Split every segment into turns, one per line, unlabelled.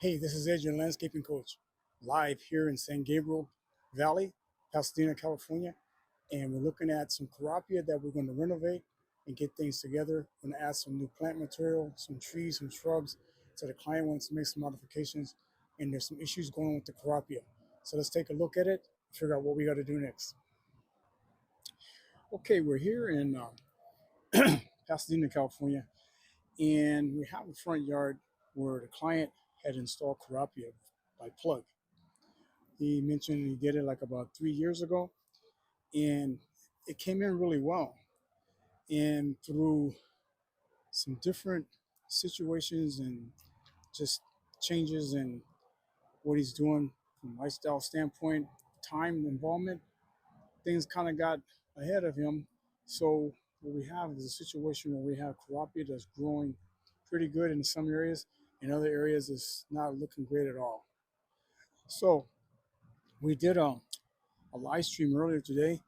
Hey, this is Ed, your landscaping coach, live here in San Gabriel Valley, Pasadena, California. And we're looking at some Kurapia that we're going to renovate and get things together. We're going to add some new plant material, some trees, some shrubs. So the client wants to make some modifications, and there's some issues going on with the Kurapia. So let's take a look at it, figure out what we got to do next. Okay, we're here in Pasadena, California, and we have a front yard where the client had installed Kurapia by plug. He mentioned he did it like about 3 years ago, and it came in really well. And through some different situations and just changes in what he's doing from a lifestyle standpoint, time involvement, things kind of got ahead of him. So what we have is a situation where we have Kurapia that's growing pretty good in some areas. In other areas, it's not looking great at all. So we did a live stream earlier today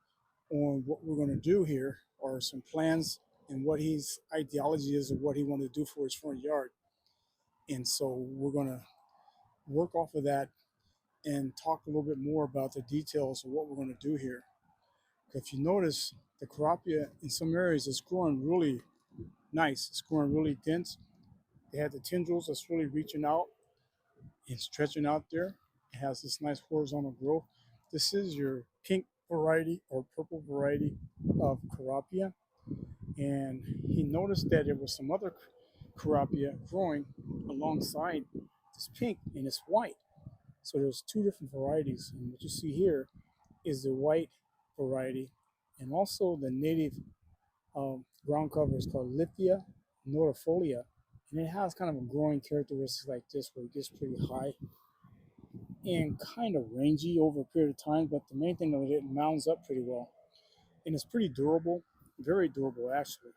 on what we're going to do here, or some plans and what his ideology is of what he wanted to do for his front yard. And so we're going to work off of that and talk a little bit more about the details of what we're going to do here. If you notice, the Kurapia in some areas is growing really nice. It's growing really dense. They have the tendrils that's really reaching out and stretching out there. It has this nice horizontal growth. This is your pink variety or purple variety of Kurapia. And he noticed that there was some other Kurapia growing alongside this pink, and it's white. So there's two different varieties, and what you see here is the white variety, and also the native ground cover is called Lithia notifolia, and it has kind of a growing characteristic like this, where it gets pretty high and kind of rangy over a period of time. But the main thing of it mounds up pretty well, and it's pretty durable, very durable actually.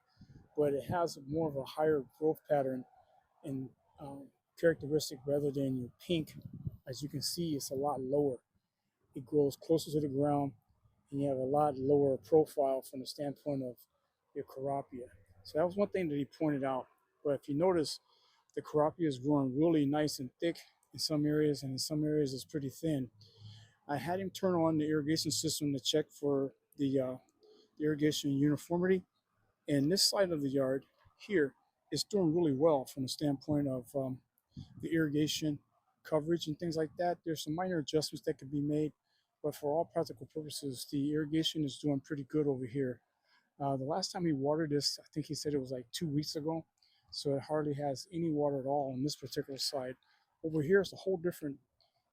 But it has more of a higher growth pattern and um, characteristic rather than your pink. As you can see, it's a lot lower. It grows closer to the ground, and you have a lot lower profile from the standpoint of your Kurapia. So that was one thing that he pointed out. But if you notice, the Kurapia is growing really nice and thick in some areas, and in some areas it's pretty thin. I had him turn on the irrigation system to check for the irrigation uniformity. And this side of the yard here is doing really well from the standpoint of the irrigation coverage and things like that. There's some minor adjustments that could be made, but for all practical purposes, the irrigation is doing pretty good over here. The last time he watered this, I think he said it was like 2 weeks ago, so it hardly has any water at all on this particular side. Over here is a whole different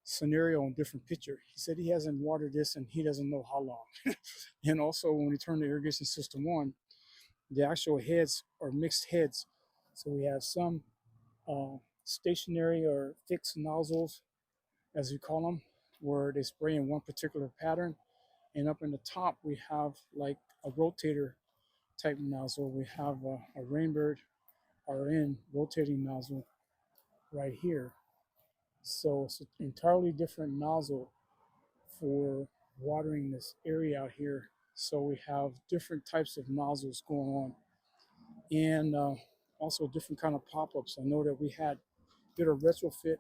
scenario and different picture. He said he hasn't watered this and he doesn't know how long. And also, when we turn the irrigation system on, the actual heads are mixed heads. So we have some stationary or fixed nozzles, as we call them, where they spray in one particular pattern. And up in the top, we have like a rotator type nozzle. We have a Rainbird RN rotating nozzle right here. So it's an entirely different nozzle for watering this area out here. So we have different types of nozzles going on, and also different kind of pop-ups. I know that we did a retrofit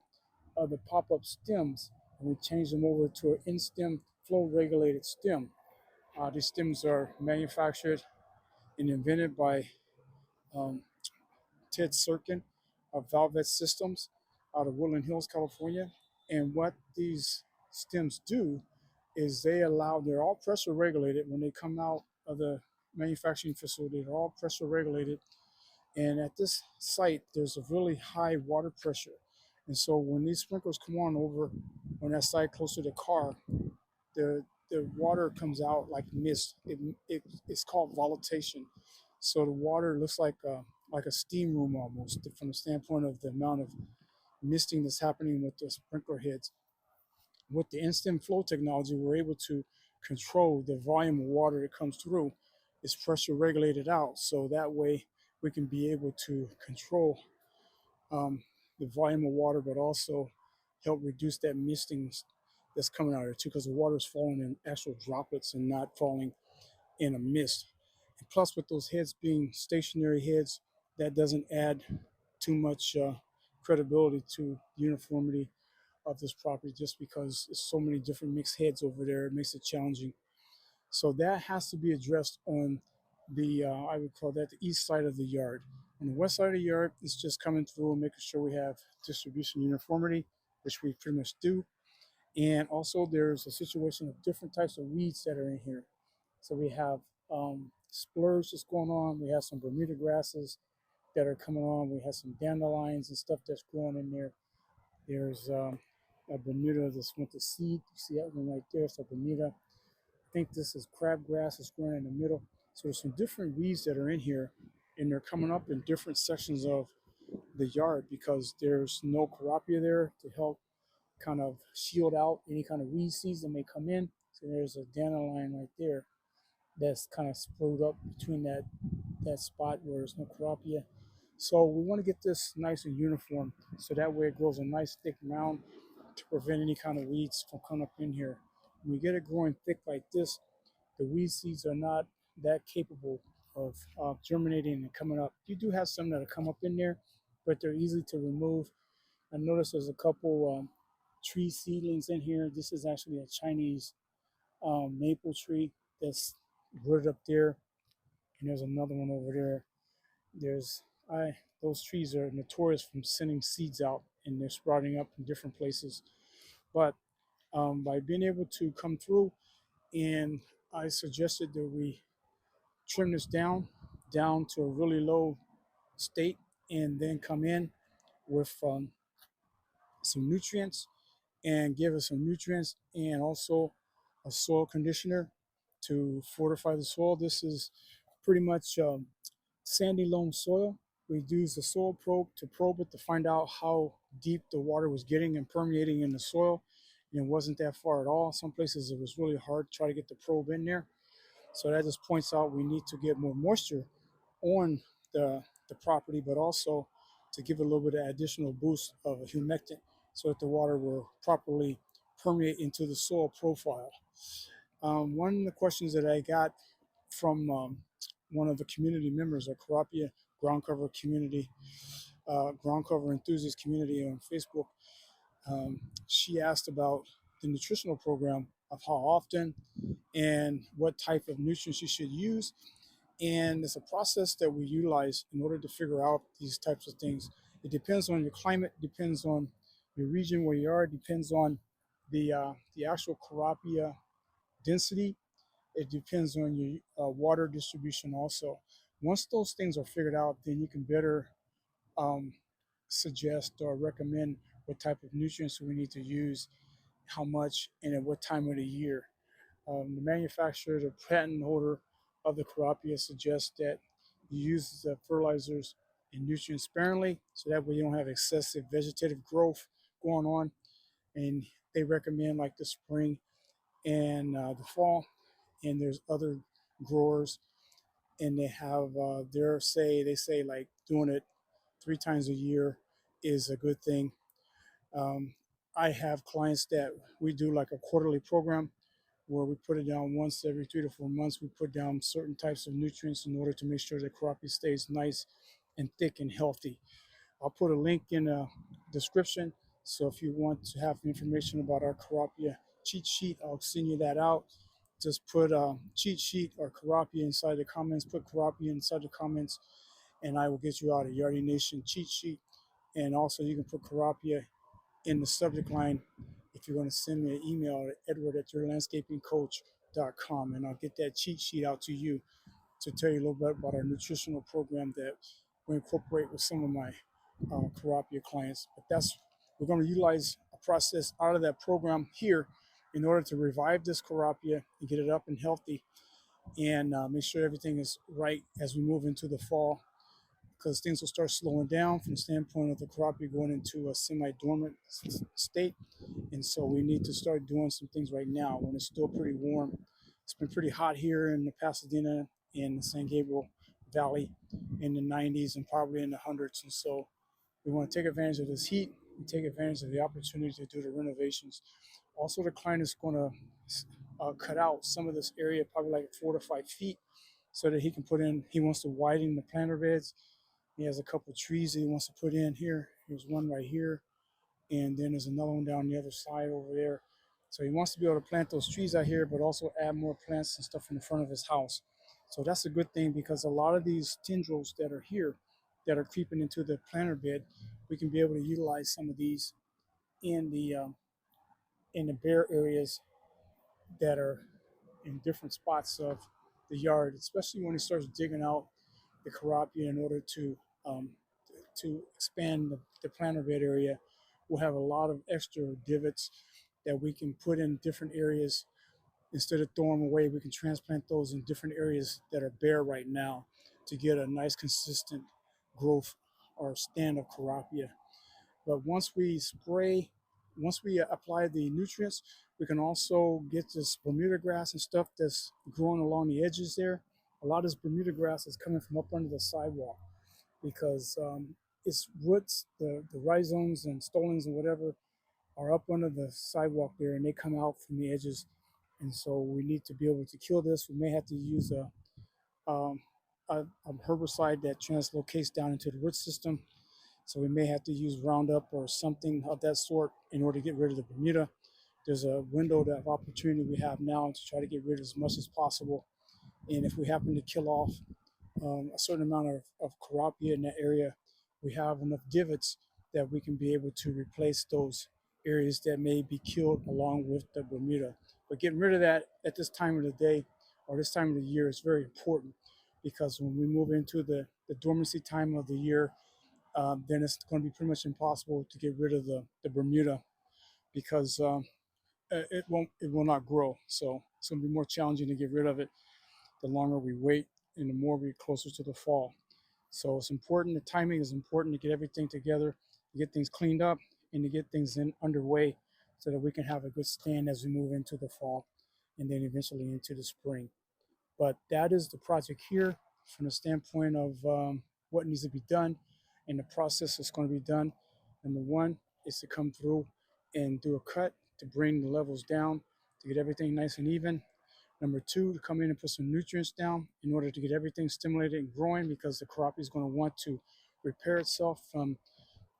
of the pop-up stems, and we changed them over to an in-stem flow regulated stem. These stems are manufactured and invented by um, Ted Sirkin of Valvet Systems out of Woodland Hills, California. And what these stems do is they're all pressure regulated when they come out of the manufacturing facility. They're all pressure regulated. And at this site, there's a really high water pressure. And so when these sprinklers come on over on that side closer to the car, the water comes out like mist. It's called volatilization. So the water looks like a steam room almost from the standpoint of the amount of misting that's happening with the sprinkler heads. With the instant flow technology, we're able to control the volume of water that comes through. It's pressure regulated out, so that way we can be able to control um, the volume of water, but also help reduce that misting that's coming out of it too, because the water is falling in actual droplets and not falling in a mist. And plus, with those heads being stationary heads, that doesn't add too much credibility to the uniformity of this property just because there's so many different mixed heads over there. It makes it challenging. So that has to be addressed on the, I would call that the east side of the yard. On the west side of the yard, it's just coming through and making sure we have distribution uniformity, which we pretty much do. And also there's a situation of different types of weeds that are in here. So we have splurge that's going on. We have some Bermuda grasses that are coming on. We have some dandelions and stuff that's growing in there. There's a Bermuda that's went to seed. You see that one right there? It's a Bermuda. I think this is crabgrass that's growing in the middle. So there's some different weeds that are in here, and they're coming up in different sections of the yard because there's no Kurapia there to help kind of shield out any kind of weed seeds that may come in. So there's a dandelion right there that's kind of sprued up between that spot where there's no Kurapia. So we want to get this nice and uniform so that way it grows a nice thick mound to prevent any kind of weeds from coming up in here. When we get it growing thick like this, the weed seeds are not that capable of germinating and coming up. You do have some that'll come up in there, but they're easy to remove. I noticed there's a couple tree seedlings in here. This is actually a Chinese maple tree that's rooted up there, and there's another one over there. There's those trees are notorious from sending seeds out, and they're sprouting up in different places. But by being able to come through, and I suggested that we trim this down to a really low state, and then come in with some nutrients and give us some nutrients and also a soil conditioner to fortify the soil. This is pretty much sandy loam soil. We used the soil probe to probe it to find out how deep the water was getting and permeating in the soil. And it wasn't that far at all. Some places it was really hard to try to get the probe in there. So that just points out we need to get more moisture on the property, but also to give it a little bit of additional boost of a humectant so that the water will properly permeate into the soil profile. One of the questions that I got from one of the community members, a Kurapia ground cover community, ground cover enthusiast community on Facebook, she asked about the nutritional program of how often and what type of nutrients you should use. And it's a process that we utilize in order to figure out these types of things. It depends on your climate, depends on your region where you are, depends on the actual Kurapia density. It depends on your water distribution also. Once those things are figured out, then you can better um, suggest or recommend what type of nutrients we need to use, how much, and at what time of the year. The manufacturer, the patent holder of the Kurapia suggests that you use the fertilizers and nutrients sparingly so that way you don't have excessive vegetative growth going on. And they recommend like the spring and the fall. And there's other growers and they have they say like doing it 3 times a year is a good thing. Um, I have clients that we do like a quarterly program where we put it down once every 3 to 4 months. We put down certain types of nutrients in order to make sure that Kurapia stays nice and thick and healthy. I'll put a link in the description. So if you want to have information about our Kurapia cheat sheet, I'll send you that out. Just put cheat sheet or Kurapia inside the comments. Put Kurapia inside the comments, and I will get you out a Yardie Nation cheat sheet. And also, you can put Kurapia in the subject line if you're going to send me an email at edward@yourlandscapingcoach.com, and I'll get that cheat sheet out to you to tell you a little bit about our nutritional program that we incorporate with some of my Kurapia clients. But we're going to utilize a process out of that program here in order to revive this Kurapia and get it up and healthy and make sure everything is right as we move into the fall, because things will start slowing down from the standpoint of the Kurapia going into a semi-dormant state. And so we need to start doing some things right now when it's still pretty warm. It's been pretty hot here in the Pasadena and the San Gabriel Valley in the 90s and probably in the hundreds. And so we want to take advantage of this heat and take advantage of the opportunity to do the renovations. Also, the client is going to cut out some of this area, probably like 4 to 5 feet, so that he can put in, he wants to widen the planter beds. He has a couple of trees that he wants to put in here Here's one right here, and then there's another one down the other side over there. So he wants to be able to plant those trees out here, but also add more plants and stuff in the front of his house. So that's a good thing, because a lot of these tendrils that are here that are creeping into the planter bed, we can be able to utilize some of these in the bare areas that are in different spots of the yard, especially when he starts digging out the Kurapia in order um, to expand the planter bed area. We'll have a lot of extra divots that we can put in different areas. Instead of throwing them away, we can transplant those in different areas that are bare right now to get a nice consistent growth or stand of Kurapia. But once we apply the nutrients, we can also get this Bermuda grass and stuff that's growing along the edges there. A lot of this Bermuda grass is coming from up under the sidewalk, because its roots, the rhizomes and stolons and whatever, are up under the sidewalk there, and they come out from the edges. And so we need to be able to kill this. We may have to use um, a herbicide that translocates down into the root system. So we may have to use Roundup or something of that sort in order to get rid of the Bermuda. There's a window of opportunity we have now to try to get rid of as much as possible. And if we happen to kill off a certain amount of Kurapia in that area, we have enough divots that we can be able to replace those areas that may be killed along with the Bermuda. But getting rid of that at this time of the day or this time of the year is very important, because when we move into the dormancy time of the year, then it's going to be pretty much impossible to get rid of the Bermuda, because it will not grow. So it's going to be more challenging to get rid of it the longer we wait and the more we're closer to the fall. So it's important. The timing is important to get everything together, to get things cleaned up, and to get things underway so that we can have a good stand as we move into the fall and then eventually into the spring. But that is the project here from the standpoint of what needs to be done and the process that's going to be done. Number one is to come through and do a cut to bring the levels down to get everything nice and even. Number two, to come in and put some nutrients down in order to get everything stimulated and growing, because the crop is going to want to repair itself from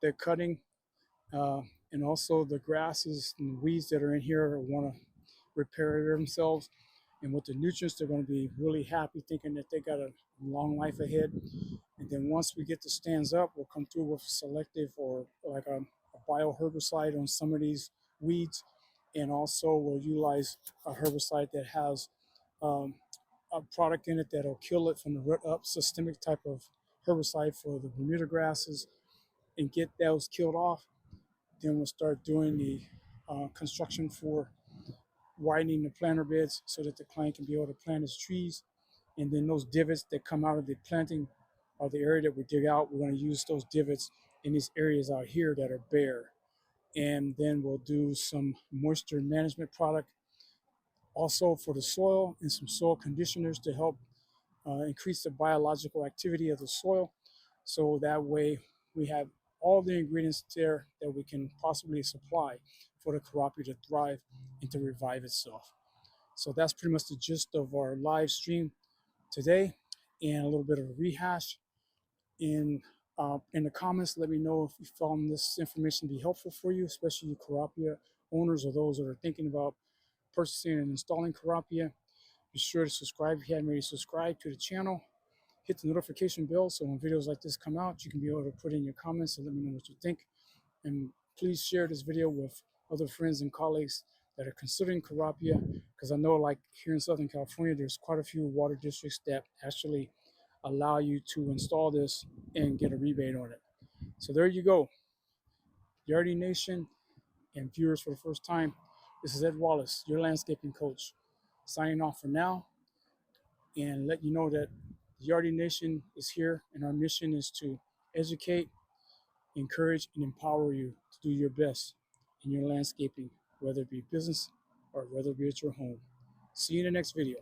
the cutting. Uh, and also the grasses and weeds that are in here want to repair themselves. And with the nutrients, they're going to be really happy, thinking that they got a long life ahead. And then once we get the stands up, we'll come through with selective or like a bioherbicide on some of these weeds. And also we'll utilize a herbicide that has um, a product in it that'll kill it from the root up, systemic type of herbicide for the Bermuda grasses, and get those killed off. Then we'll start doing the construction for widening the planter beds so that the client can be able to plant his trees. And then those divots that come out of the planting or the area that we dig out, we're going to use those divots in these areas out here that are bare. And then we'll do some moisture management product also for the soil, and some soil conditioners to help increase the biological activity of the soil. So that way we have all the ingredients there that we can possibly supply for the Kurapia to thrive and to revive itself. So that's pretty much the gist of our live stream today, and a little bit of a rehash. In the comments, let me know if you found this information to be helpful for you, especially you Kurapia owners or those that are thinking about purchasing and installing Kurapia. Be sure to subscribe if you haven't already subscribed to the channel. Hit the notification bell so when videos like this come out, you can be able to put in your comments and let me know what you think. And please share this video with other friends and colleagues that are considering Kurapia, because I know, like here in Southern California, there's quite a few water districts that actually allow you to install this and get a rebate on it. So there you go. Yardie Nation and viewers for the first time, this is Ed Wallace, your landscaping coach, signing off for now, and let you know that the Yardie Nation is here, and our mission is to educate, encourage, and empower you to do your best in your landscaping, whether it be business or whether it be at your home. See you in the next video.